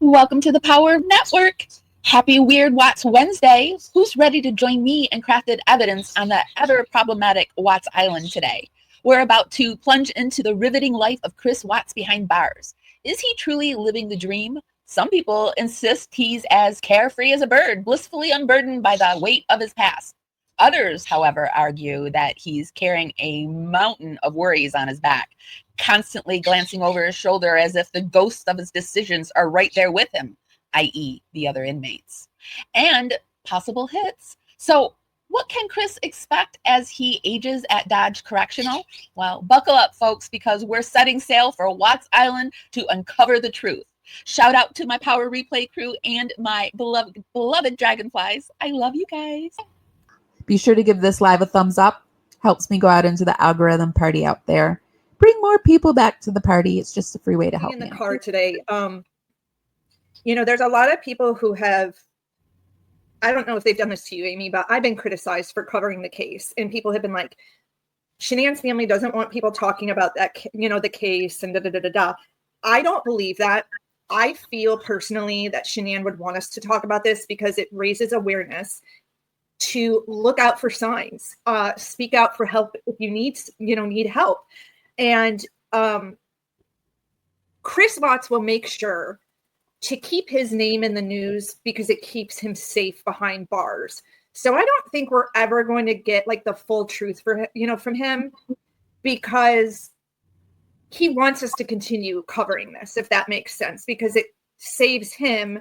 Welcome to the Power of Network. Happy Weird Watts Wednesday. Who's ready to join me in crafted evidence on the ever problematic Watts Island today? We're about to plunge into the riveting life of Chris Watts behind bars. Is he truly living the dream? Some people insist he's as carefree as a bird, blissfully unburdened by the weight of his past. Others, however, argue that he's carrying a mountain of worries on his back, constantly glancing over his shoulder as if the ghosts of his decisions are right there with him, i.e., the other inmates, and possible hits. So, what can Chris expect as he ages at Dodge Correctional? Well, buckle up, folks, because we're setting sail for Watts Island to uncover the truth. Shout out to my Power Replay crew and my beloved Dragonflies. I love you guys. Be sure to give this live a thumbs up. Helps me go out into the algorithm party out there. Bring more people back to the party. It's just a free way to help in the me car out. today. There's a lot of people who have, I don't know if they've done this to you, Amy, but I've been criticized for covering the case. And people have been like, Shanann's family doesn't want people talking about that, the case and da-da-da-da-da. I don't believe that. I feel personally that Shanann would want us to talk about this because it raises awareness to look out for signs, speak out for help if you need help. And Chris Watts will make sure to keep his name in the news because it keeps him safe behind bars. So I don't think we're ever going to get like the full truth from him because he wants us to continue covering this, if that makes sense, because it saves him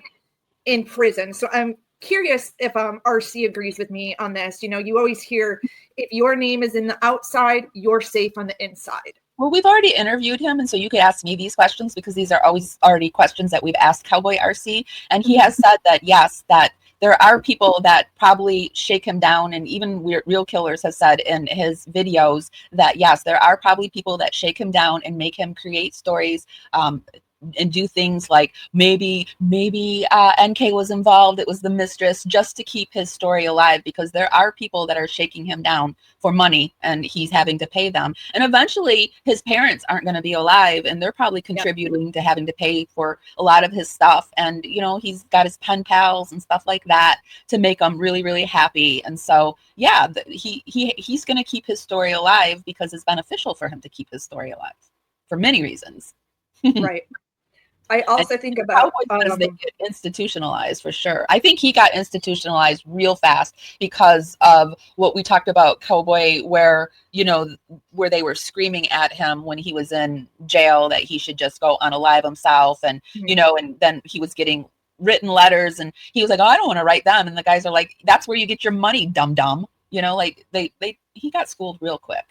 in prison. So I'm curious if RC agrees with me on this. You always hear if your name is in the outside, you're safe on the inside. Well, we've already interviewed him, and so you could ask me these questions because these are always already questions that we've asked Cowboy RC. And he has said that, yes, that there are people that probably shake him down. And even Real Killers has said in his videos that, yes, there are probably people that shake him down and make him create stories and do things like maybe NK was involved. It was the mistress, just to keep his story alive, because there are people that are shaking him down for money and he's having to pay them. And eventually his parents aren't going to be alive and they're probably contributing to having to pay for a lot of his stuff. And, he's got his pen pals and stuff like that to make him really, really happy. And so, yeah, he's going to keep his story alive because it's beneficial for him to keep his story alive for many reasons. Right. I also think about they get institutionalized for sure. I think he got institutionalized real fast because of what we talked about, Cowboy, where they were screaming at him when he was in jail that he should just go unalive himself, and and then he was getting written letters, and he was like, "Oh, I don't want to write them," and the guys are like, "That's where you get your money, dum dum." He got schooled real quick.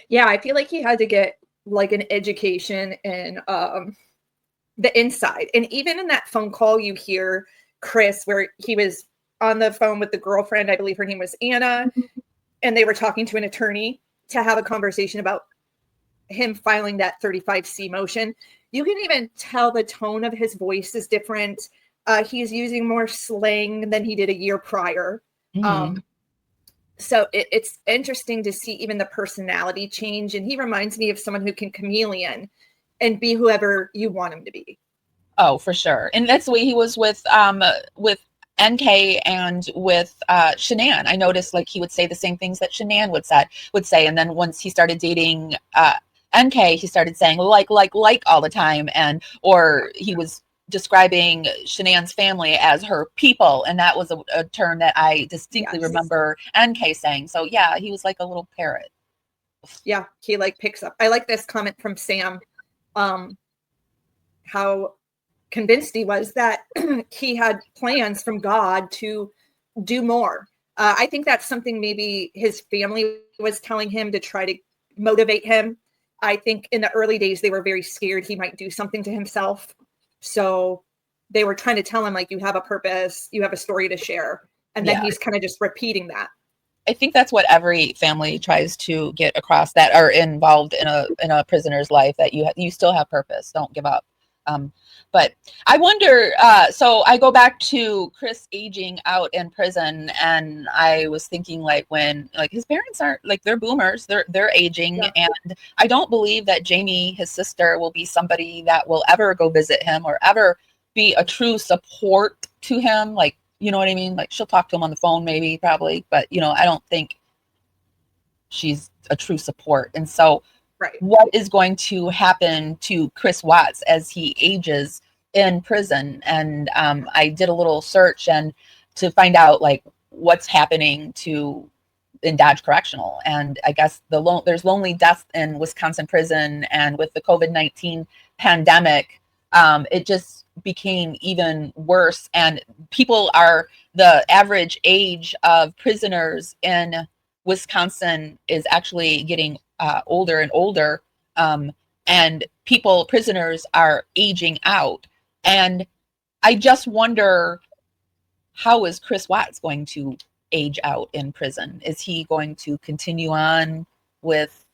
Yeah, I feel like he had to get like an education in the inside. And even in that phone call, you hear Chris, where he was on the phone with the girlfriend, I believe her name was Anna, and they were talking to an attorney to have a conversation about him filing that 35C motion. You can even tell the tone of his voice is different. He's using more slang than he did a year prior. So it's interesting to see even the personality change. And he reminds me of someone who can chameleon and be whoever you want him to be. Oh, for sure. And that's the way he was with NK and with Shanann. I noticed like he would say the same things that Shanann would say. And then once he started dating NK, he started saying like all the time. Or he was describing Shanann's family as her people. And that was a term that I distinctly remember NK saying. So yeah, he was like a little parrot. Yeah, he like picks up. I like this comment from Sam. How convinced he was that he had plans from God to do more. I think that's something maybe his family was telling him to try to motivate him. I think in the early days, they were very scared he might do something to himself. So they were trying to tell him, like, you have a purpose, you have a story to share. And then he's kind of just repeating that. I think that's what every family tries to get across that are involved in a prisoner's life, that you still have purpose. Don't give up. But I wonder, so I go back to Chris aging out in prison, and I was thinking like when like his parents aren't like, they're boomers, they're aging. And I don't believe that Jamie, his sister, will be somebody that will ever go visit him or ever be a true support to him. Like, you know what I mean? Like, she'll talk to him on the phone, maybe, probably, but I don't think she's a true support. And so Right. what is going to happen to Chris Watts as he ages in prison? And I did a little search and to find out like what's happening in Dodge Correctional. And I guess there's lonely death in Wisconsin prison. And with the COVID-19 pandemic, it just became even worse. And the average age of prisoners in Wisconsin is actually getting older and older. And prisoners are aging out. And I just wonder, how is Chris Watts going to age out in prison? Is he going to continue on with,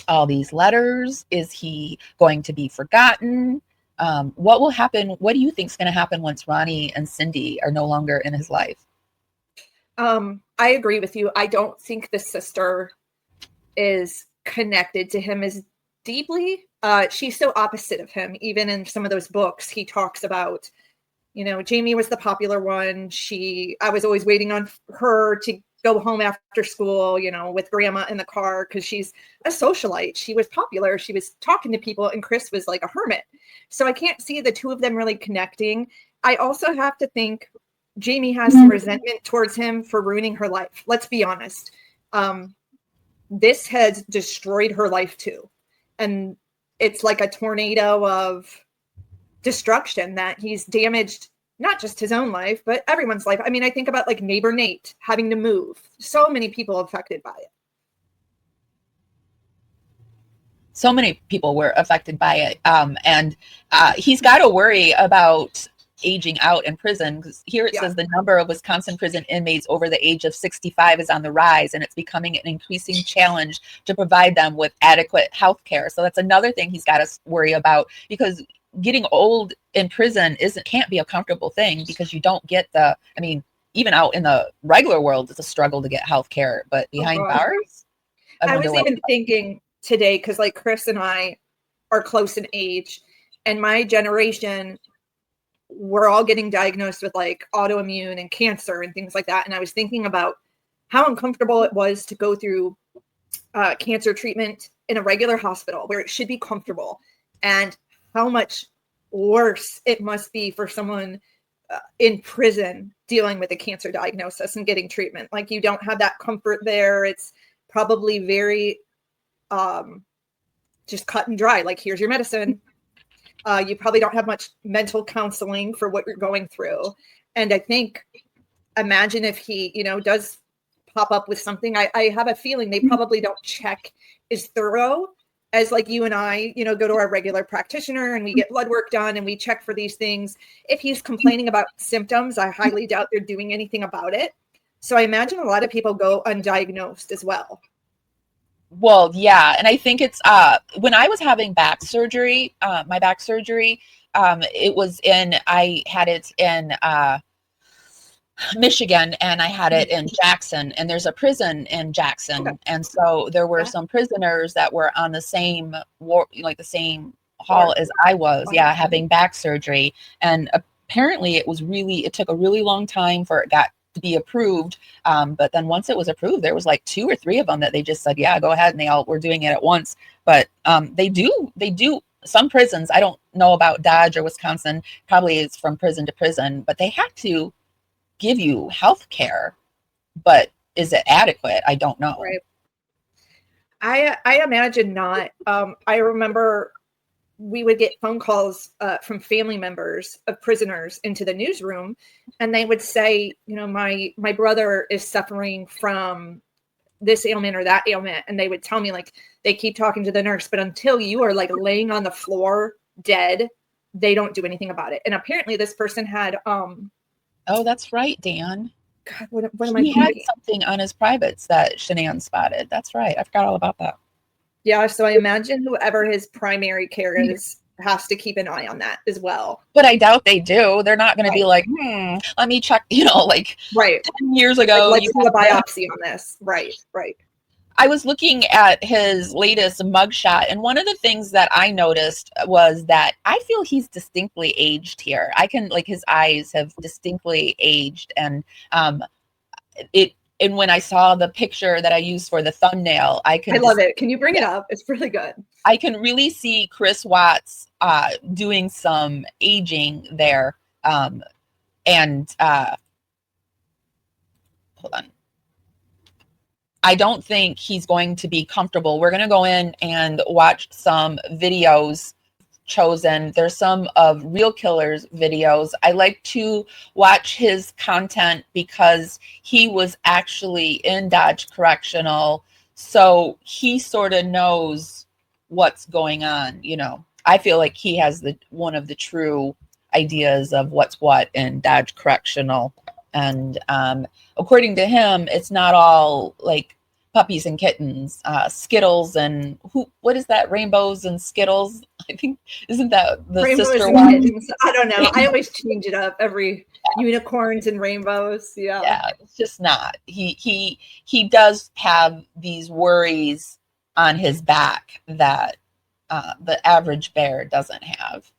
all these letters? Is he going to be forgotten? What will happen? What do you think is going to happen once Ronnie and Cindy are no longer in his life? I agree with you. I don't think the sister is connected to him as deeply. She's so opposite of him. Even in some of those books, he talks about, Jamie was the popular one. I was always waiting on her to go home after school, with grandma in the car, because she's a socialite. She was popular. She was talking to people, and Chris was like a hermit. So I can't see the two of them really connecting. I also have to think Jamie has some resentment towards him for ruining her life. Let's be honest. This has destroyed her life too. And it's like a tornado of destruction that he's damaged, not just his own life, but everyone's life. I mean, I think about like neighbor Nate having to move. So many people affected by it. So many people were affected by it. And he's got to worry about aging out in prison, because here it says the number of Wisconsin prison inmates over the age of 65 is on the rise, and it's becoming an increasing challenge to provide them with adequate health care. So that's another thing he's got to worry about, because getting old in prison can't be a comfortable thing, because you don't get even out in the regular world, it's a struggle to get health care, but behind bars. I was even thinking today, because like Chris and I are close in age, and my generation, we're all getting diagnosed with like autoimmune and cancer and things like that. And I was thinking about how uncomfortable it was to go through cancer treatment in a regular hospital where it should be comfortable, and how much worse it must be for someone in prison dealing with a cancer diagnosis and getting treatment. Like, you don't have that comfort there. It's probably very just cut and dry. Like, here's your medicine. You probably don't have much mental counseling for what you're going through. And I think, imagine if he, does pop up with something. I have a feeling they probably don't check as thorough as like you and I, go to our regular practitioner and we get blood work done and we check for these things. If he's complaining about symptoms, I highly doubt they're doing anything about it. So I imagine a lot of people go undiagnosed as well. Well, yeah. And I think it's when I was having back surgery, my back surgery, I had it in Michigan, and I had it in Jackson, and there's a prison in Jackson. Okay. And so there were some prisoners that were on the same the same hall as I was, having back surgery. And apparently it took a really long time for it to be approved. But then once it was approved, there was like 2 or 3 of them that they just said, yeah, go ahead. And they all were doing it at once. But they do some prisons. I don't know about Dodge or Wisconsin, probably it's from prison to prison, but they have to give you health care. But is it adequate? I don't know. Right. I imagine not. I remember we would get phone calls from family members of prisoners into the newsroom, and they would say, my brother is suffering from this ailment or that ailment. And they would tell me, like, they keep talking to the nurse, but until you are like laying on the floor dead, they don't do anything about it. And apparently this person had, oh, that's right, Dan. God, what am I thinking? He had something on his privates that Shanann spotted. That's right. I forgot all about that. Yeah, so I imagine whoever his primary care is has to keep an eye on that as well. But I doubt they do. They're not going to be like, let me check, like right 10 years ago. Like, let's do a biopsy on this. Right. I was looking at his latest mugshot, and one of the things that I noticed was that I feel he's distinctly aged here. I can, like, his eyes have distinctly aged, and it. And when I saw the picture that I used for the thumbnail, I love it. Can you bring it up? It's really good. I can really see Chris Watts doing some aging there, and hold on. I don't think he's going to be comfortable. We're going to go in and watch some videos chosen. There's some of Real Killer's videos. I like to watch his content because he was actually in Dodge Correctional, so he sort of knows what's going on. You know, I feel like he has one of the true ideas of what's what in Dodge Correctional. And according to him, it's not all like puppies and kittens, Skittles and what is that? Rainbows and Skittles. I think, isn't that the Rainbows sister and one? kittens. I don't know. I always change it up every unicorns and rainbows. Yeah, it's just not. He does have these worries on his back that the average bear doesn't have.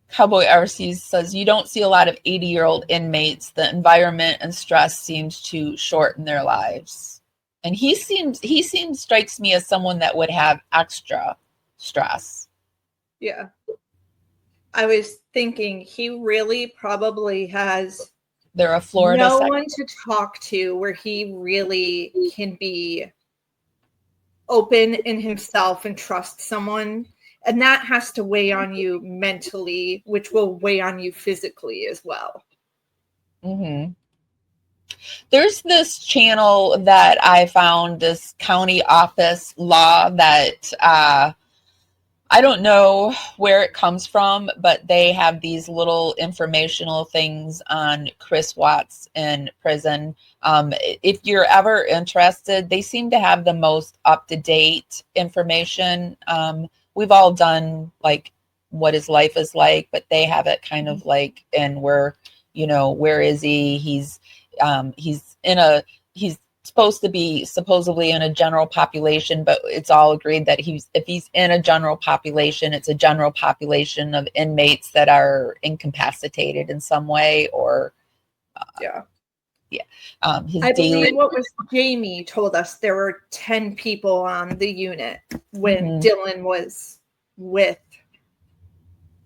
Cowboy RC says, you don't see a lot of 80-year-old inmates. The environment and stress seems to shorten their lives. And he strikes me as someone that would have extra stress. Yeah. I was thinking he really probably has They're a Florida no one to talk to where he really can be open in himself and trust someone. And that has to weigh on you mentally, which will weigh on you physically as well. Mm-hmm. There's this channel that I found, this county office law that I don't know where it comes from, but they have these little informational things on Chris Watts in prison. If you're ever interested, they seem to have the most up-to-date information. We've all done like what his life is like, but they have it kind of like, and where is he? He's supposed to be supposedly in a general population, but it's all agreed that if he's in a general population, it's a general population of inmates that are incapacitated in some way, or I believe what was Jamie told us, there were 10 people on the unit when Dylan was with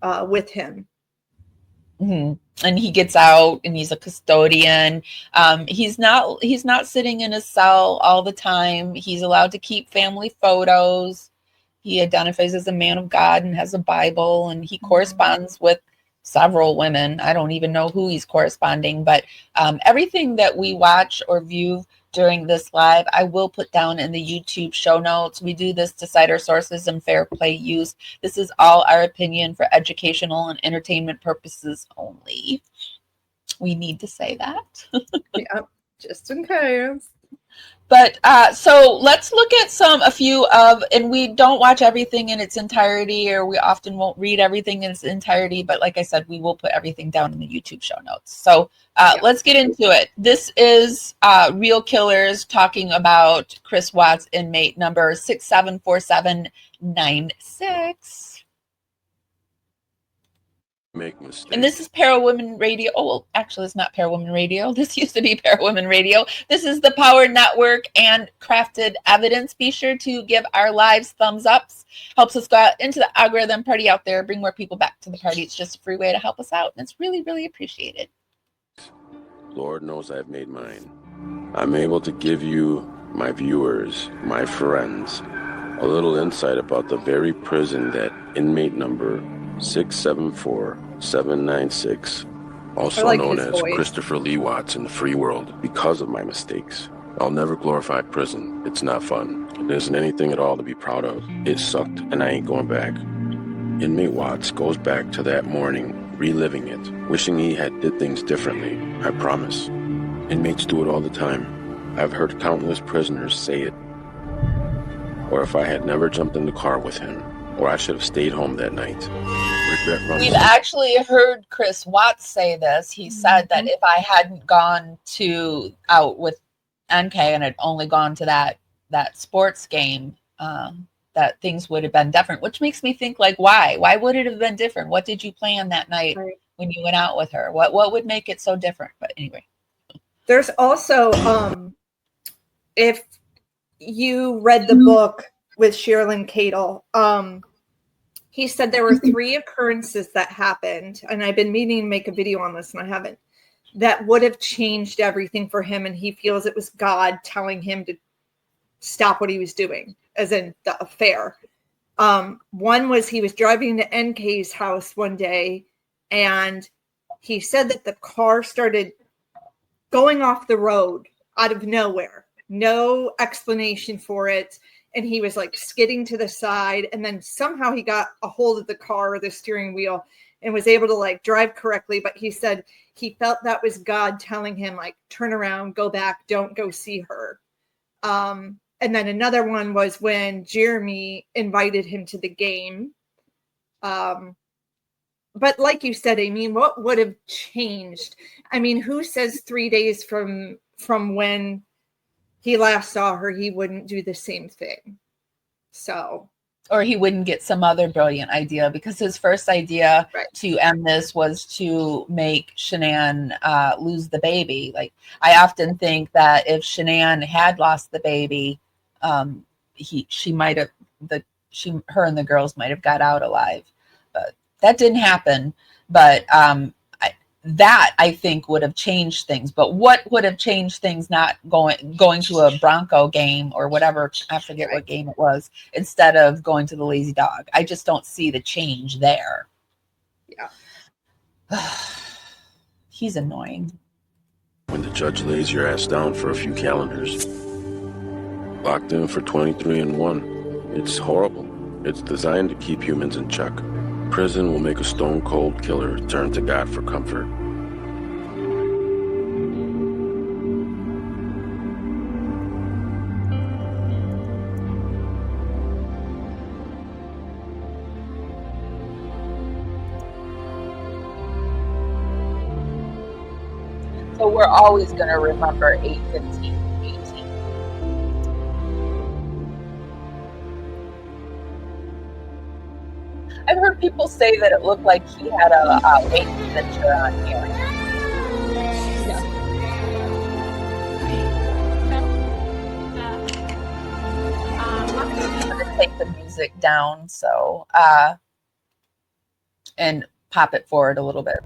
him. Mm-hmm. And he gets out and he's a custodian. He's not sitting in his cell all the time. He's allowed to keep family photos. He identifies as a man of God and has a Bible, and he corresponds with several women. I don't even know who he's corresponding, but everything that we watch or view during this live, I will put down in the YouTube show notes. We do this to cite our sources and fair play use. This is all our opinion for educational and entertainment purposes only. We need to say that. Yeah, just in case. But so let's look at a few of, and we don't watch everything in its entirety, or we often won't read everything in its entirety. But like I said, we will put everything down in the YouTube show notes. So let's get into it. This is Real Killers talking about Chris Watts, inmate number 674796. Make mistakes. And this is Parawomenradio. Oh, well, actually, it's not Parawomenradio. This used to be Parawomenradio. This is the Power Network and Crafted Evidence. Be sure to give our lives thumbs ups. Helps us go out into the algorithm party out there, bring more people back to the party. It's just a free way to help us out, and it's really, really appreciated. Lord knows I've made mine. I'm able to give you, my viewers, my friends, a little insight about the very prison that inmate number 674796, also known as Christopher Lee Watts in the free world, because of my mistakes. I'll never glorify prison. It's not fun. It isn't anything at all to be proud of. It sucked, and I ain't going back. Inmate Watts goes back to that morning, reliving it, wishing he had did things differently. I promise. Inmates do it all the time. I've heard countless prisoners say it. Or if I had never jumped in the car with him, or I should have stayed home that night. We've actually heard Chris Watts say this. He said that if I hadn't gone out with NK and had only gone to that sports game, that things would have been different, which makes me think, like, why would it have been different? What did you plan that night when you went out with her? What would make it so different? But anyway, there's also, if you read the book with Sherilyn Cadle, he said there were 3 occurrences that happened, and I've been meaning to make a video on this and I haven't, that would have changed everything for him, and he feels it was God telling him to stop what he was doing, as in the affair. One was he was driving to NK's house one day, and he said that the car started going off the road out of nowhere. No explanation for it. And he was like skidding to the side. And then somehow he got a hold of the car or the steering wheel and was able to like drive correctly. But he said he felt that was God telling him, like, turn around, go back, don't go see her. And then another one was when Jeremy invited him to the game. But like you said, I mean, what would have changed? I mean, who says 3 days from when he last saw her, he wouldn't do the same thing? So, or he wouldn't get some other brilliant idea, because his first idea to end this was to make Shanann lose the baby. Like, I often think that if Shanann had lost the baby, she might have her and the girls might have got out alive, but that didn't happen. But that I think would have changed things. But what would have changed things? Not going to a Bronco game or whatever, I forget what game it was, instead of going to the Lazy Dog. I just don't see the change there. Yeah. He's annoying. When the judge lays your ass down for a few calendars, locked in for 23-1, it's horrible. It's designed to keep humans in check. Prison will make a stone-cold killer turn to God for comfort. So we're always going to remember 8/15/18. I've heard people say that it looked like he had a weight signature on here. I'm going to take the music down and pop it forward a little bit.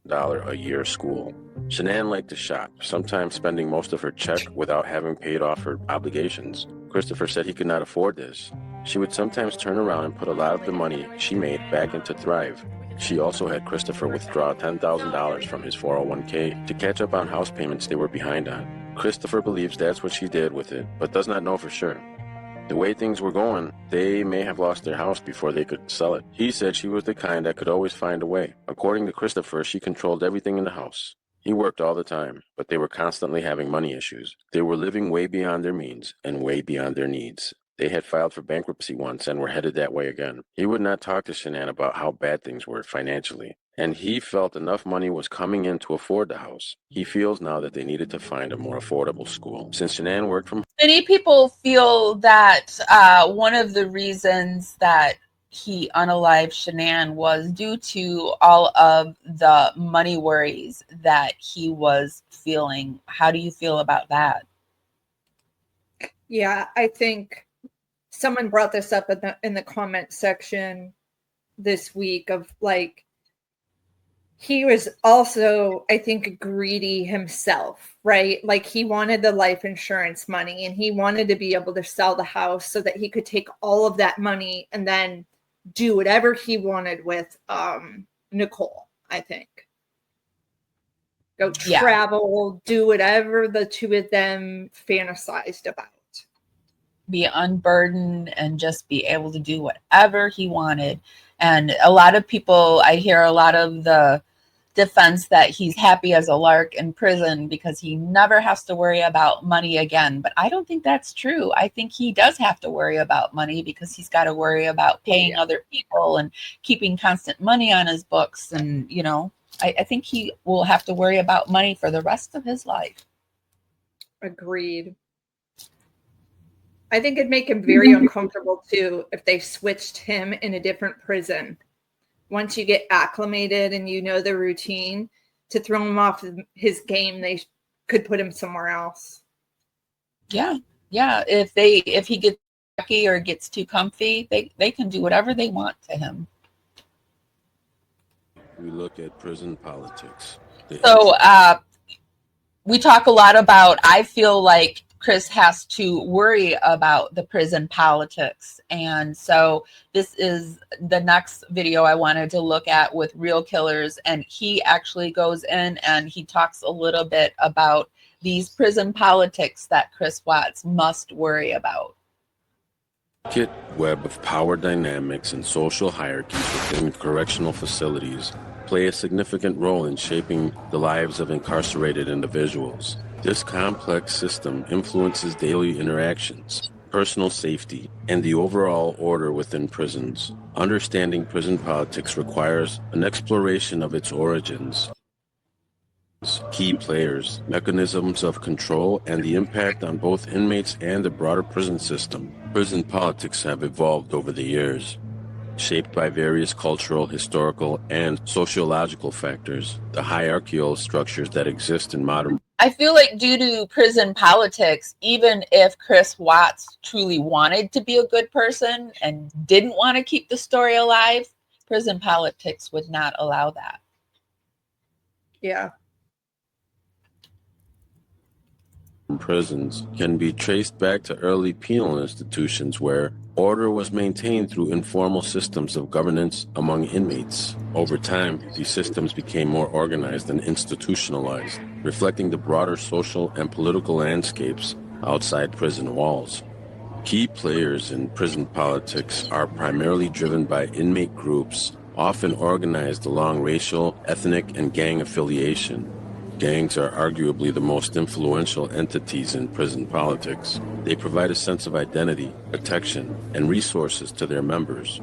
$1 a year school. Shanann liked to shop, sometimes spending most of her check without having paid off her obligations. Christopher said he could not afford this. She would sometimes turn around and put a lot of the money she made back into Thrive. She also had Christopher withdraw $10,000 from his 401k to catch up on house payments they were behind on. Christopher believes that's what she did with it, but does not know for sure. The way things were going, they may have lost their house before they could sell it. He said she was the kind that could always find a way. According to Christopher, she controlled everything in the house. He worked all the time, but they were constantly having money issues. They were living way beyond their means and way beyond their needs. They had filed for bankruptcy once and were headed that way again. He would not talk to Shanann about how bad things were financially, and he felt enough money was coming in to afford the house. He feels now that they needed to find a more affordable school. Since Shanann worked from... Many people feel that one of the reasons that he unalived Shanann was due to all of the money worries that he was feeling. How do you feel about that? Yeah, I think someone brought this up in the comment section this week of like, he was also, I think, greedy himself, right? Like, he wanted the life insurance money and he wanted to be able to sell the house so that he could take all of that money and then do whatever he wanted with Nicole, I think. Go travel, do whatever the two of them fantasized about. Be unburdened and just be able to do whatever he wanted. And a lot of people, I hear a lot of the defense that he's happy as a lark in prison because he never has to worry about money again. But I don't think that's true. I think he does have to worry about money because he's got to worry about paying other people and keeping constant money on his books. And, you know, I think he will have to worry about money for the rest of his life. Agreed. I think it'd make him very uncomfortable too if they switched him in a different prison. Once you get acclimated and you know the routine, to throw him off his game, they could put him somewhere else. Yeah. If he gets lucky or gets too comfy, they can do whatever they want to him. We look at prison politics. So we talk a lot about, I feel like Chris has to worry about the prison politics. And so this is the next video I wanted to look at with Real Killers. And he actually goes in and he talks a little bit about these prison politics that Chris Watts must worry about. Web of power dynamics and social hierarchies within correctional facilities play a significant role in shaping the lives of incarcerated individuals. This complex system influences daily interactions, personal safety, and the overall order within prisons. Understanding prison politics requires an exploration of its origins, key players, mechanisms of control, and the impact on both inmates and the broader prison system. Prison politics have evolved over the years, shaped by various cultural, historical, and sociological factors. The hierarchical structures that exist in modern... I feel like due to prison politics, even if Chris Watts truly wanted to be a good person and didn't want to keep the story alive, prison politics would not allow that. Yeah. Prisons can be traced back to early penal institutions where order was maintained through informal systems of governance among inmates. Over time, these systems became more organized and institutionalized, reflecting the broader social and political landscapes outside prison walls. Key players in prison politics are primarily driven by inmate groups, often organized along racial, ethnic, and gang affiliation. Gangs are arguably the most influential entities in prison politics. They provide a sense of identity, protection, and resources to their members.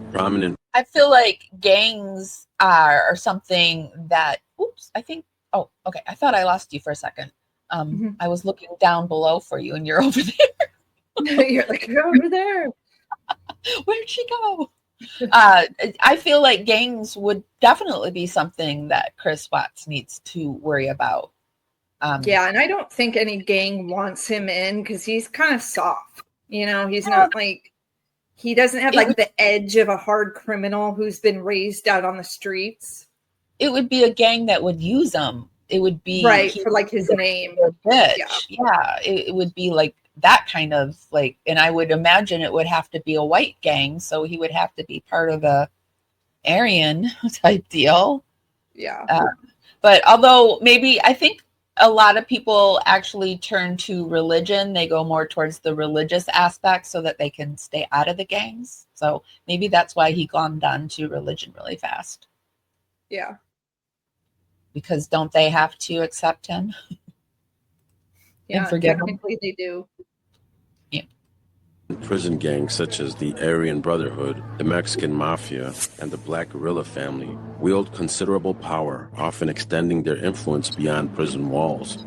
I feel like gangs are something that, oh, okay. I thought I lost you for a second. I was looking down below for you and you're over there. You're like, you're over there. Where'd she go? I feel like gangs would definitely be something that Chris Watts needs to worry about. Yeah, and I don't think any gang wants him in because he's kind of soft. You know, he's not like, he doesn't have like the edge of a hard criminal who's been raised out on the streets. It would be a gang that would use him. It would be right for like his name. Bitch. Yeah, it would be like that kind of like, and I would imagine it would have to be a white gang, so he would have to be part of the Aryan type deal. Yeah. But although maybe I think a lot of people actually turn to religion, they go more towards the religious aspect so that they can stay out of the gangs. So maybe that's why he glommed on to religion really fast. Yeah. Because don't they have to accept him? Yeah, and forgive technically him? They do. Yeah. Prison gangs such as the Aryan Brotherhood, the Mexican Mafia, and the Black Guerrilla family wield considerable power, often extending their influence beyond prison walls.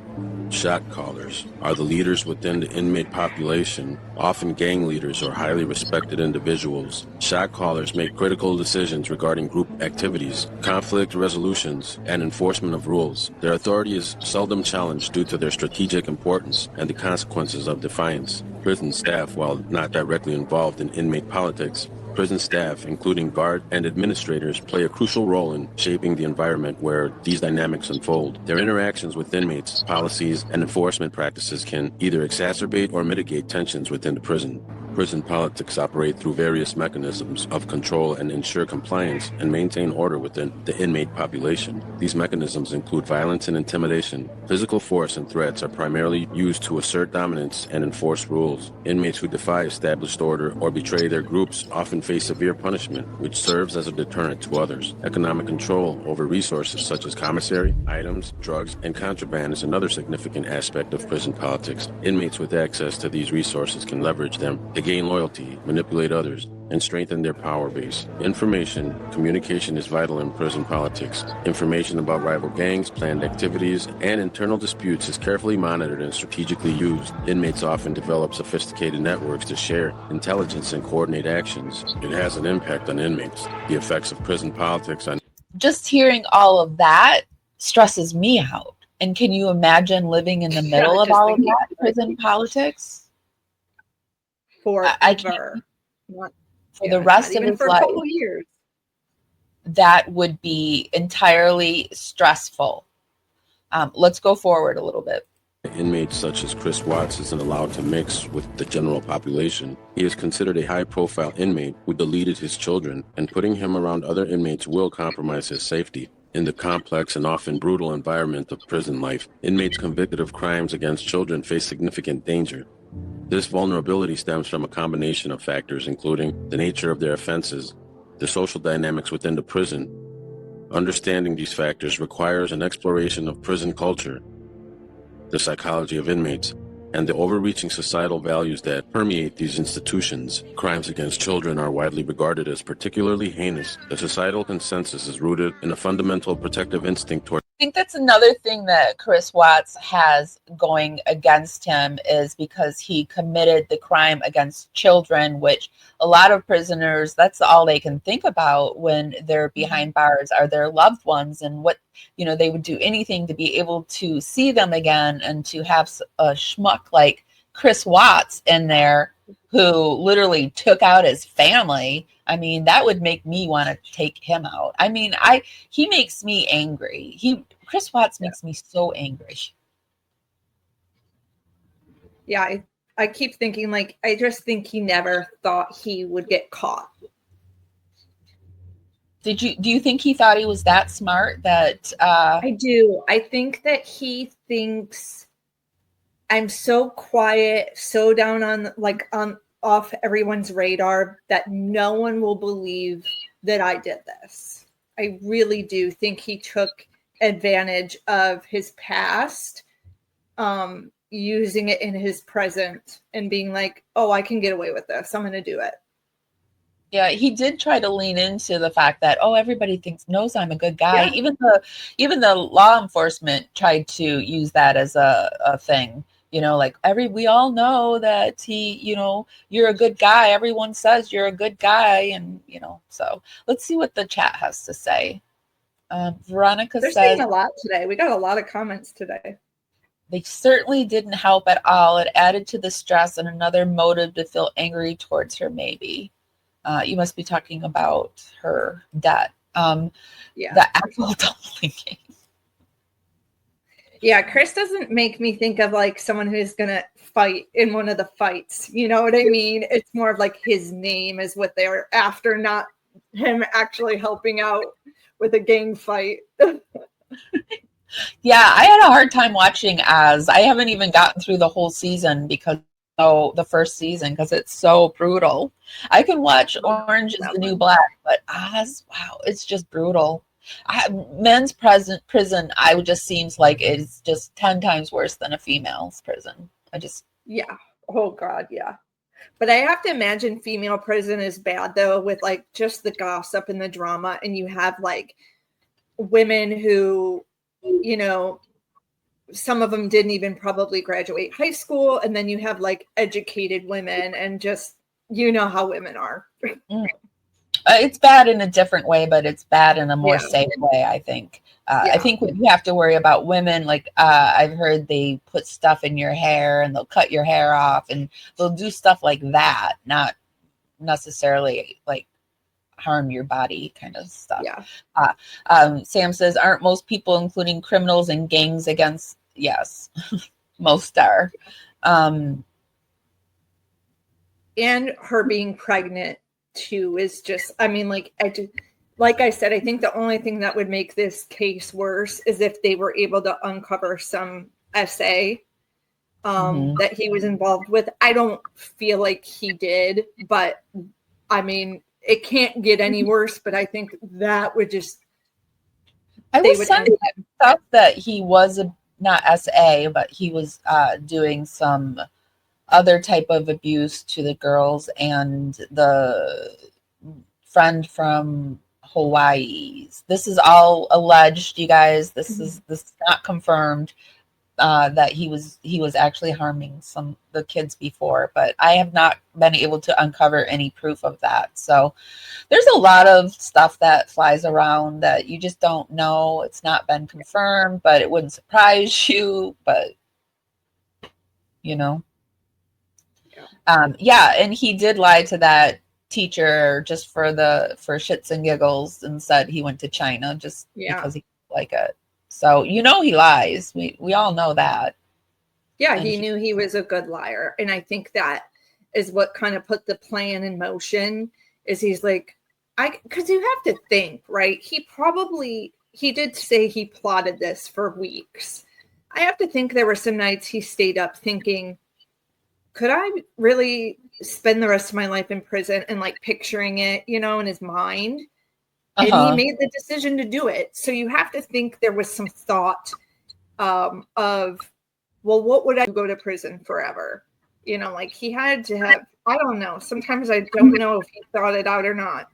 Shot callers are the leaders within the inmate population, often gang leaders or highly respected individuals. Shot callers make critical decisions regarding group activities, conflict resolutions, and enforcement of rules. Their authority is seldom challenged due to their strategic importance and the consequences of defiance. Prison staff, while not directly involved in inmate politics, prison staff, including guard and administrators, play a crucial role in shaping the environment where these dynamics unfold. Their interactions with inmates, policies, and enforcement practices can either exacerbate or mitigate tensions within the prison. Prison politics operate through various mechanisms of control and ensure compliance and maintain order within the inmate population. These mechanisms include violence and intimidation. Physical force and threats are primarily used to assert dominance and enforce rules. Inmates who defy established order or betray their groups often face severe punishment, which serves as a deterrent to others. Economic control over resources such as commissary, items, drugs, and contraband is another significant aspect of prison politics. Inmates with access to these resources can leverage them to gain loyalty, manipulate others, and strengthen their power base. Information, communication is vital in prison politics. Information about rival gangs, planned activities, and internal disputes is carefully monitored and strategically used. Inmates often develop sophisticated networks to share intelligence and coordinate actions. It has an impact on inmates. The effects of prison politics on... Just hearing all of that stresses me out. And can you imagine living in the middle of all of that prison politics? I can't. For the rest of his life, years. That would be entirely stressful. Let's go forward a little bit. Inmates such as Chris Watts isn't allowed to mix with the general population. He is considered a high-profile inmate who deleted his children, and putting him around other inmates will compromise his safety. In the complex and often brutal environment of prison life, inmates convicted of crimes against children face significant danger. This vulnerability stems from a combination of factors, including the nature of their offenses, the social dynamics within the prison. Understanding these factors requires an exploration of prison culture, the psychology of inmates, and the overreaching societal values that permeate these institutions. Crimes against children are widely regarded as particularly heinous. The societal consensus is rooted in a fundamental protective instinct toward... I think that's another thing that Chris Watts has going against him, is because he committed the crime against children, which a lot of prisoners, that's all they can think about when they're behind bars, are their loved ones, and what, they would do anything to be able to see them again, and to have a schmuck like Chris Watts in there who literally took out his family. I mean, that would make me want to take him out. I mean, he makes me angry. Chris Watts makes me so angry. Yeah, I keep thinking, I just think he never thought he would get caught. Do you think he thought he was that smart? That I do. I think that he thinks I'm so quiet, so down on off everyone's radar that no one will believe that I did this. I really do think he took advantage of his past, using it in his present and being like, oh, I can get away with this. I'm going to do it. Yeah, he did try to lean into the fact that, everybody knows I'm a good guy. Yeah. Even the law enforcement tried to use that as a thing. We all know that you're a good guy. Everyone says you're a good guy. And, so let's see what the chat has to say. Veronica They're says, saying a lot today. We got a lot of comments today. They certainly didn't help at all. It added to the stress and another motive to feel angry towards her, maybe. You must be talking about her debt. The actual dumpling game. Yeah, Chris doesn't make me think of someone who's going to fight in one of the fights. You know what I mean? It's more of his name is what they're after, not him actually helping out with a gang fight. Yeah, I had a hard time watching Oz. I haven't even gotten through the whole season the first season, because it's so brutal. I can watch Orange is the New Black, but Oz, wow, it's just brutal. Men's prison, just seems like it's just 10 times worse than a female's prison. Yeah. Oh God, yeah. But I have to imagine female prison is bad though, with just the gossip and the drama, and you have women who, some of them didn't even probably graduate high school, and then you have educated women, and just how women are. It's bad in a different way, but it's bad in a more safe way, I think. I think you have to worry about women, I've heard they put stuff in your hair and they'll cut your hair off, and they'll do stuff like that, not necessarily harm your body kind of stuff. Yeah. Sam says, aren't most people, including criminals and gangs, against? Yes, most are. And her being pregnant too is just, like I said, I think the only thing that would make this case worse is if they were able to uncover some SA that he was involved with. I don't feel like he did, but it can't get any worse. But I think that would just, I was sending stuff that he was not SA, but he was doing some other type of abuse to the girls, and the friend from Hawaii. This is all alleged, you guys. This is not confirmed that he was actually harming the kids before, but I have not been able to uncover any proof of that. So there's a lot of stuff that flies around that you just don't know. It's not been confirmed, but it wouldn't surprise you. But you know, yeah, and he did lie to that teacher just for shits and giggles, and said he went to China just because he like it. So he lies. We all know that. Yeah, he knew he was a good liar, and I think that is what kind of put the plan in motion. Is he's like, because you have to think, right? He did say he plotted this for weeks. I have to think there were some nights he stayed up thinking, could I really spend the rest of my life in prison, and like picturing it, in his mind. And he made the decision to do it. So you have to think there was some thought of, well, what would I go to prison forever? Like he had to have, I don't know. Sometimes I don't know if he thought it out or not.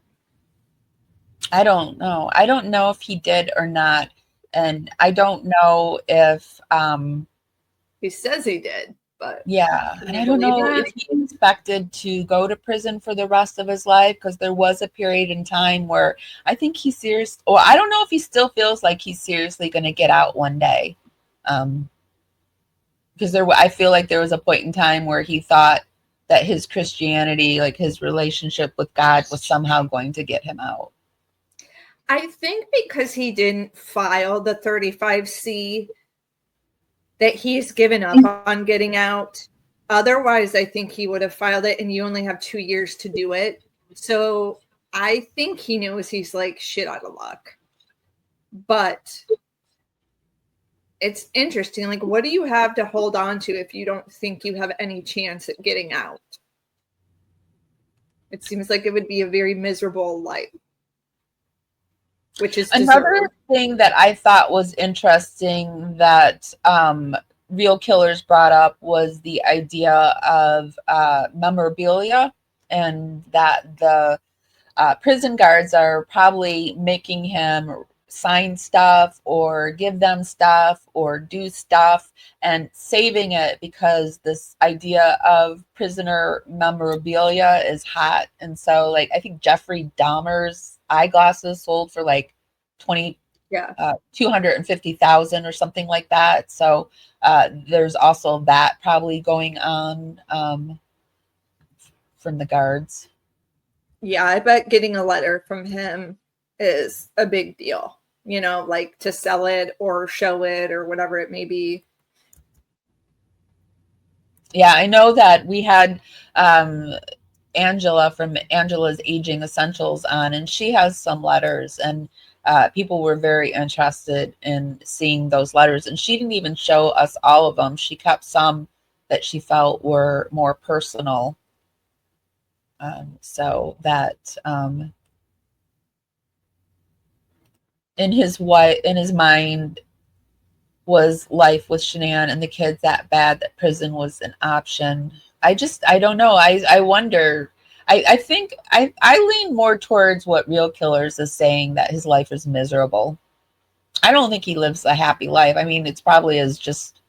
I don't know. I don't know if he did or not. And I don't know if he says he did. But yeah, and I don't know if he expected to go to prison for the rest of his life, because there was a period in time where I think I don't know if he still feels like he's seriously going to get out one day. Because I feel like there was a point in time where he thought that his Christianity, like his relationship with God, was somehow going to get him out. I think because he didn't file the 35C, that he's given up on getting out. Otherwise, I think he would have filed it, and you only have 2 years to do it. So I think he knows he's like shit out of luck. But it's interesting. Like, what do you have to hold on to if you don't think you have any chance at getting out? It seems like it would be a very miserable life. Which is another thing that I thought was interesting that Real Killers brought up was the idea of memorabilia, and that the prison guards are probably making him sign stuff or give them stuff or do stuff and saving it, because this idea of prisoner memorabilia is hot. And so like I think Jeffrey Dahmer's eyeglasses sold for like 250,000 or something like that. So there's also that probably going on from the guards. Yeah, I bet getting a letter from him is a big deal, like to sell it or show it or whatever it may be. Yeah, I know that we had Angela from Angela's Aging Essentials on, and she has some letters, and people were very interested in seeing those letters, and she didn't even show us all of them. She kept some that she felt were more personal, so that in his mind was life with Shanann and the kids that bad that prison was an option. I don't know. I wonder. I think I lean more towards what Real Killers is saying, that his life is miserable. I don't think he lives a happy life. I mean, it's probably just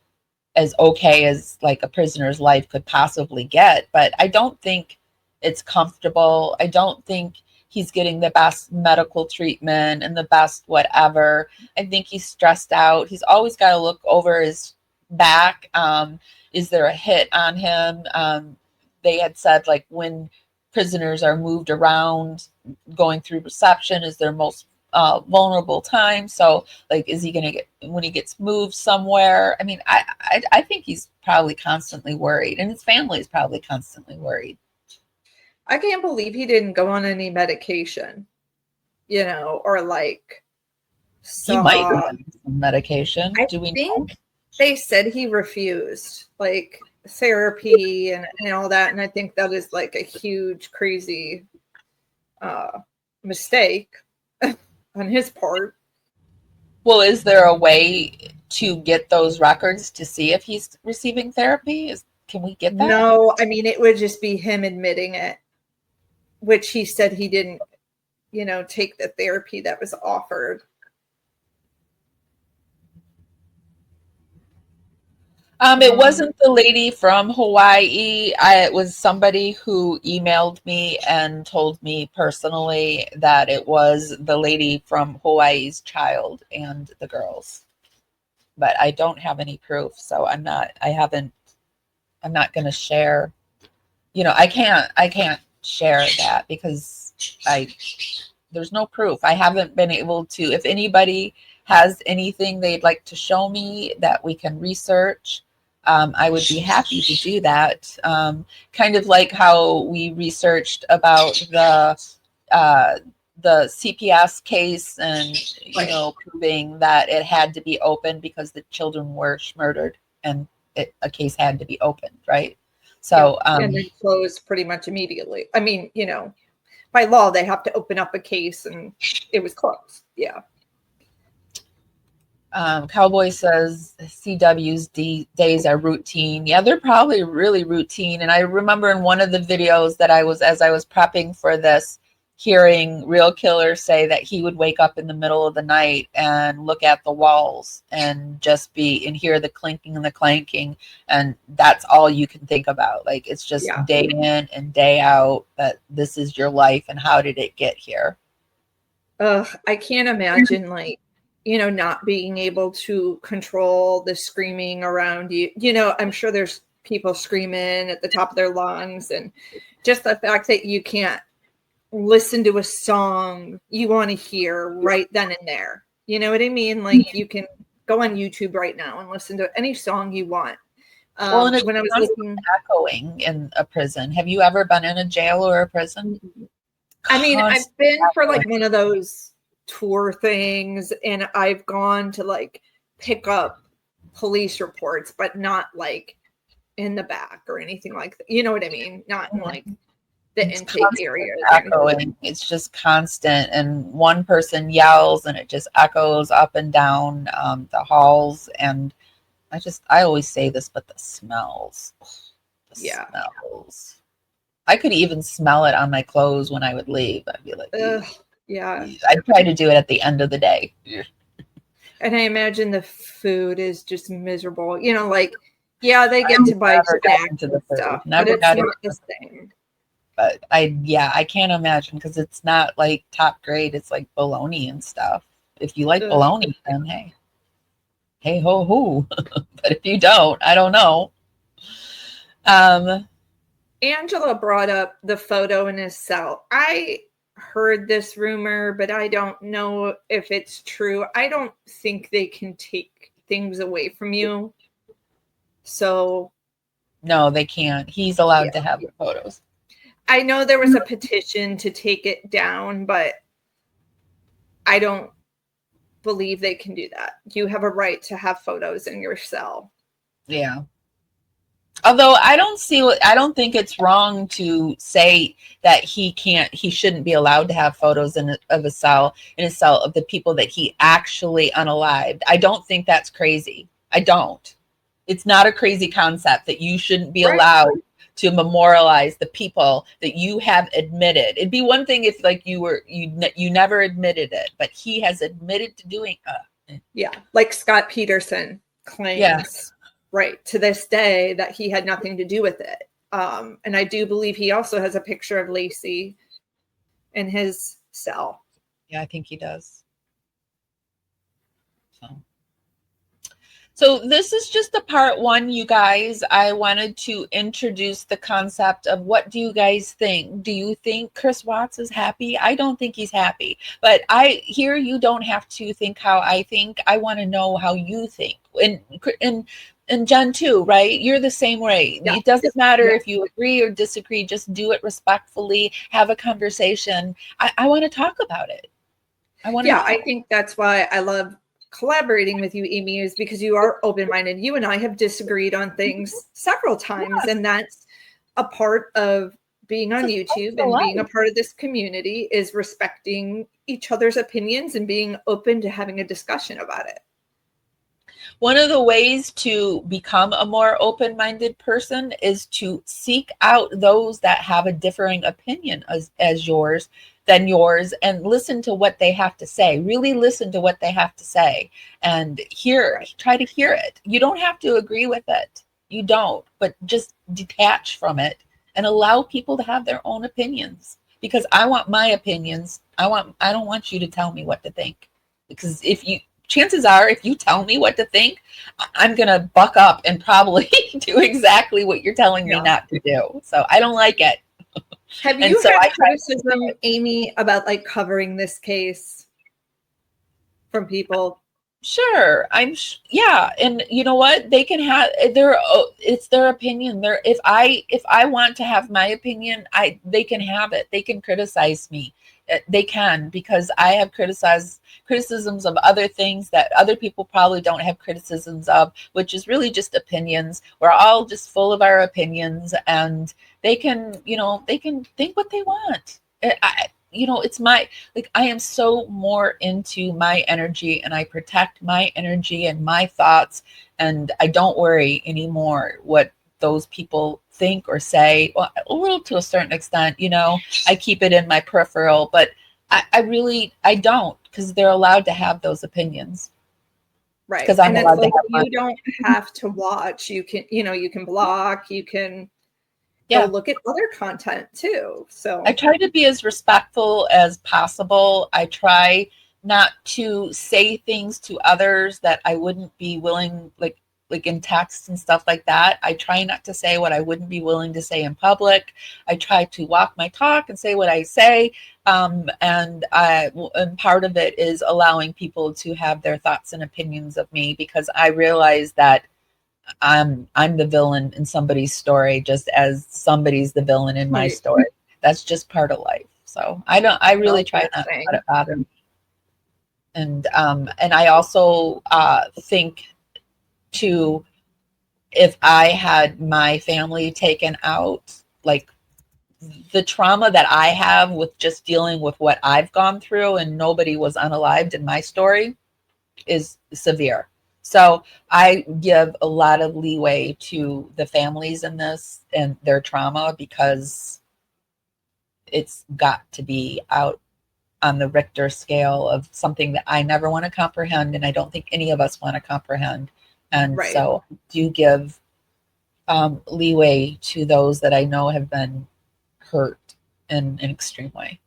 as okay as like a prisoner's life could possibly get, but I don't think it's comfortable. I don't think he's getting the best medical treatment and the best whatever. I think he's stressed out. He's always got to look over his back. Is there a hit on him? They had said like when prisoners are moved around going through reception is their most vulnerable time. So like, is he going to get, when he gets moved somewhere? I mean, I think he's probably constantly worried, and his family is probably constantly worried. I can't believe he didn't go on any medication, or like. He might go on some medication. Do we think they said he refused like therapy and all that, and I think that is like a huge, crazy mistake on his part. Well, is there a way to get those records to see if he's receiving therapy? Can we get that? No, I mean, it would just be him admitting it, which he said he didn't, take the therapy that was offered. It wasn't the lady from Hawaii. It was somebody who emailed me and told me personally that it was the lady from Hawaii's child and the girls. But I don't have any proof, so I'm not going to share. I can't share that because there's no proof. I haven't been able to. If anybody has anything they'd like to show me that we can research, I would be happy to do that. Kind of like how we researched about the CPS case and, proving that it had to be opened because the children were murdered and a case had to be opened, right? So, and then closed pretty much immediately. I mean, by law, they have to open up a case and it was closed. Yeah. Cowboy says CW's days are routine. Yeah, they're probably really routine. And I remember in one of the videos that as I was prepping for this, hearing Real Killer say that he would wake up in the middle of the night and look at the walls and hear the clinking and the clanking. And that's all you can think about. Like, it's just day in and day out that this is your life. And how did it get here? I can't imagine not being able to control the screaming around you. I'm sure there's people screaming at the top of their lungs, and just the fact that you can't listen to a song you want to hear right then and there. You know what I mean? Like, you can go on YouTube right now and listen to any song you want. When I was echoing in a prison, have you ever been in a jail or a prison? I mean, I've been for one of those tour things, and I've gone to pick up police reports, but not in the back or anything like that. You know what I mean? Not in the intake area. Echoing. It's just constant, and one person yells and it just echoes up and down the halls. And I always say this, but the smells. Smells. I could even smell it on my clothes when I would leave. I'd be like, yeah. I'd try to do it at the end of the day. And I imagine the food is just miserable. They get to buy snacks and stuff, but it's not the same. But I can't imagine, because it's not top grade. It's like bologna and stuff. If you like bologna, then hey ho ho. But if you don't, I don't know. Angela brought up the photo in his cell. I heard this rumor, but I don't know if it's true. I don't think they can take things away from you. So no, they can't. He's allowed to have the photos. I know there was a petition to take it down, but I don't believe they can do that. You have a right to have photos in your cell. Yeah. Although I don't think it's wrong to say that he shouldn't be allowed to have photos in a cell of the people that he actually unalived. I don't think that's crazy. I don't. It's not a crazy concept that you shouldn't be allowed to memorialize the people that you have admitted. It'd be one thing if you never admitted it, but he has admitted to doing like Scott Peterson claims right to this day that he had nothing to do with it. And I do believe he also has a picture of Lacey in his cell. Yeah, I think he does. So this is just a part one, you guys. I wanted to introduce the concept of, what do you guys think? Do you think Chris Watts is happy? I don't think he's happy. But you don't have to think how I think. I want to know how you think. And Jen too, right? You're the same way. Yeah. It doesn't matter if you agree or disagree. Just do it respectfully. Have a conversation. I want to talk about it. I think that's why I love collaborating with you, Amy, is because you are open-minded. You and I have disagreed on things several times, and that's a part of being on YouTube and being a part of this community, is respecting each other's opinions and being open to having a discussion about it. One of the ways to become a more open-minded person is to seek out those that have a differing opinion as yours than yours, and listen to what they have to say. Really listen to what they have to say and try to hear it. You don't have to agree with it. You don't, but just detach from it and allow people to have their own opinions, because I want my opinions. I don't want you to tell me what to think, because chances are, if you tell me what to think, I'm going to buck up and probably do exactly what you're telling me not to do. So I don't like it. Have you had criticism, Amy, about like covering this case from people? Sure. Yeah. And you know what? They can have it's their opinion. If I want to have my opinion, they can have it. They can criticize me. They can, because I have criticisms of other things that other people probably don't have criticisms of, which is really just opinions. We're all just full of our opinions, and they can think what they want. It's I am so more into my energy, and I protect my energy and my thoughts, and I don't worry anymore what those people think or say. Well, a little to a certain extent, I keep it in my peripheral, but I don't, because they're allowed to have those opinions. Right. Because I'm allowed to have mine. You don't have to watch. You can, you can block, you can go look at other content too. So I try to be as respectful as possible. I try not to say things to others that I wouldn't be willing, like in texts and stuff like that. I try not to say what I wouldn't be willing to say in public. I try to walk my talk and say what I say. And part of it is allowing people to have their thoughts and opinions of me, because I realize that I'm the villain in somebody's story, just as somebody's the villain in my story. That's just part of life. So I really try not to let it bother me. And I also think too, if I had my family taken out, like the trauma that I have with just dealing with what I've gone through, and nobody was unalived in my story, is severe. So I give a lot of leeway to the families in this and their trauma, because it's got to be out on the Richter scale of something that I never want to comprehend, and I don't think any of us want to comprehend. And so do give leeway to those that I know have been hurt in an extreme way.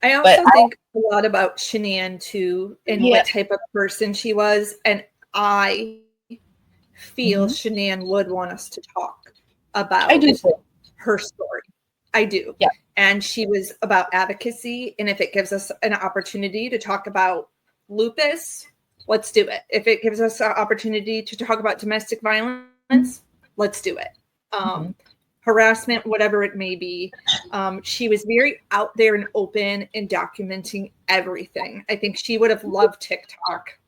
I also think a lot about Shanann too, and what type of person she was. And I feel Shanann would want us to talk about her story. I do. Yeah. And she was about advocacy. And if it gives us an opportunity to talk about lupus, let's do it. If it gives us an opportunity to talk about domestic violence, let's do it. Harassment, whatever it may be. She was very out there and open and documenting everything. I think she would have loved TikTok.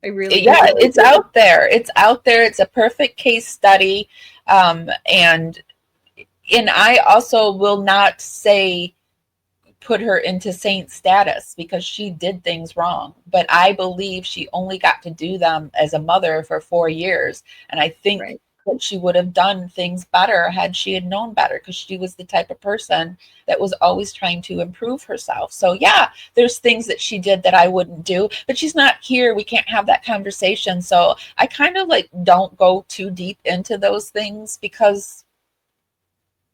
It's out there. It's out there. It's a perfect case study. And I also will not put her into saint status, because she did things wrong, but I believe she only got to do them as a mother for 4 years. And I think that she would have done things better had she had known better, because she was the type of person that was always trying to improve herself. So there's things that she did that I wouldn't do, but she's not here. We can't have that conversation. So I kind of don't go too deep into those things, because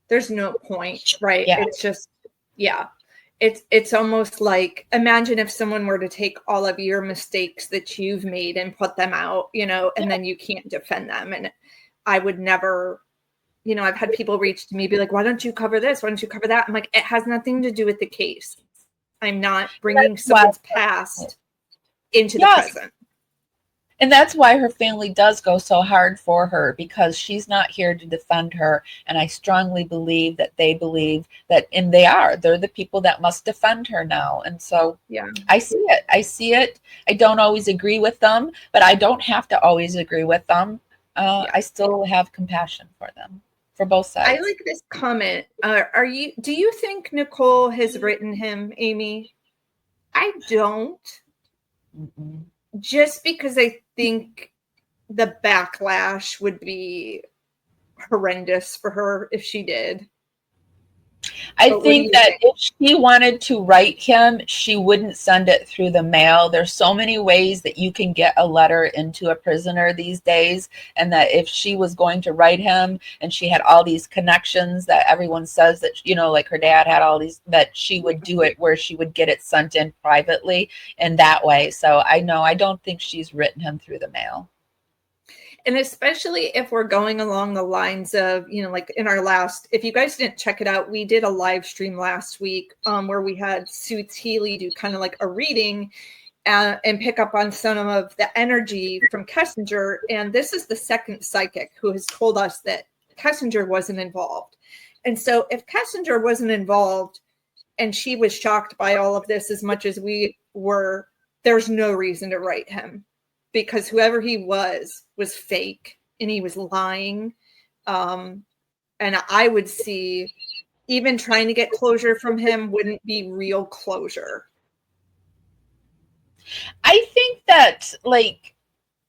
there's no point, right? It's just, it's almost like, imagine if someone were to take all of your mistakes that you've made and put them out, and then you can't defend them. And I would never, I've had people reach to me, be like, why don't you cover this? Why don't you cover that? I'm like, it has nothing to do with the case. I'm not bringing someone's past into the present. And that's why her family does go so hard for her, because she's not here to defend her. And I strongly believe that they believe that, and they're the people that must defend her now. And so I see it. I don't always agree with them, but I don't have to always agree with them. I still have compassion for them, for both sides. I like this comment. Do you think Nicole has written him, Amy? I don't. Just because I think the backlash would be horrendous for her if she did. I think that if she wanted to write him, she wouldn't send it through the mail. There's so many ways that you can get a letter into a prisoner these days, and that if she was going to write him and she had all these connections that everyone says that, you know, like her dad had all these, that she would do it where she would get it sent in privately in that way. So I don't think she's written him through the mail. And especially if we're going along the lines of, you know, like in our last, if you guys didn't check it out, we did a live stream last week where we had Suits Healy do kind of like a reading and pick up on some of the energy from Kessinger. And this is the second psychic who has told us that Kessinger wasn't involved. And so if Kessinger wasn't involved and she was shocked by all of this as much as we were, there's no reason to write him. Because whoever he was fake and he was lying. And I would see even trying to get closure from him wouldn't be real closure. I think that like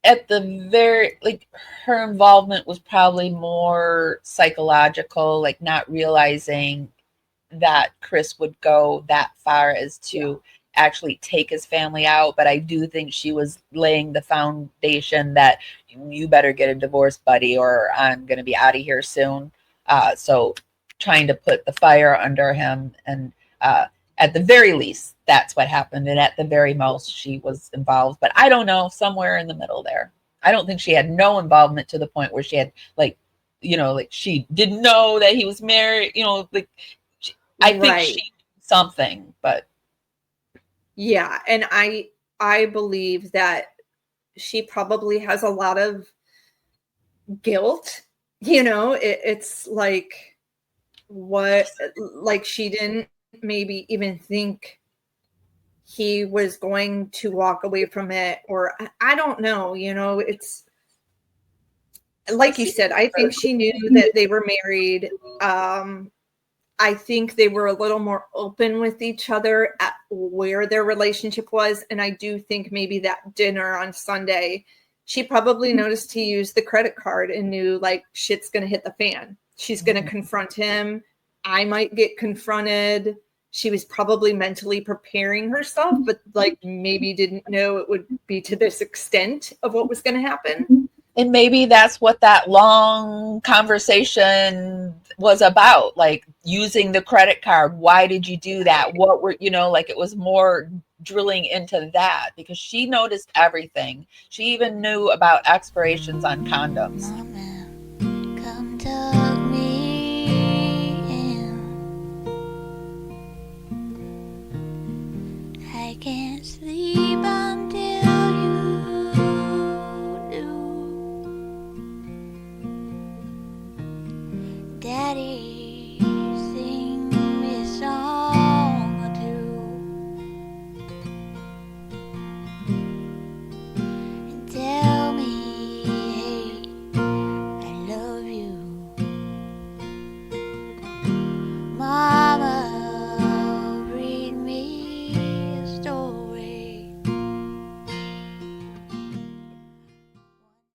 at the very, like her involvement was probably more psychological, like not realizing that Chris would go that far as to actually take his family out. But I do think she was laying the foundation that you better get a divorce, buddy, or I'm going to be out of here soon. So trying to put the fire under him. And at the very least, that's what happened. And at the very most, she was involved. But I don't know, somewhere in the middle there. I don't think she had no involvement to the point where she had, like, you know, like she didn't know that he was married, you know, like I think she did something, but. Yeah, and I believe that she probably has a lot of guilt. You know, it's like what, like she didn't maybe even think he was going to walk away from it, or I don't know. You know, it's like you said. I think she knew that they were married. I think they were a little more open with each other at where their relationship was. And I do think maybe that dinner on Sunday, she probably noticed he used the credit card and knew like shit's going to hit the fan. She's going to confront him. I might get confronted. She was probably mentally preparing herself, but like maybe didn't know it would be to this extent of what was going to happen. And maybe that's what that long conversation was about, like using the credit card. Why did you do that? What were, you know, like it was more drilling into that because she noticed everything. She even knew about expirations on condoms.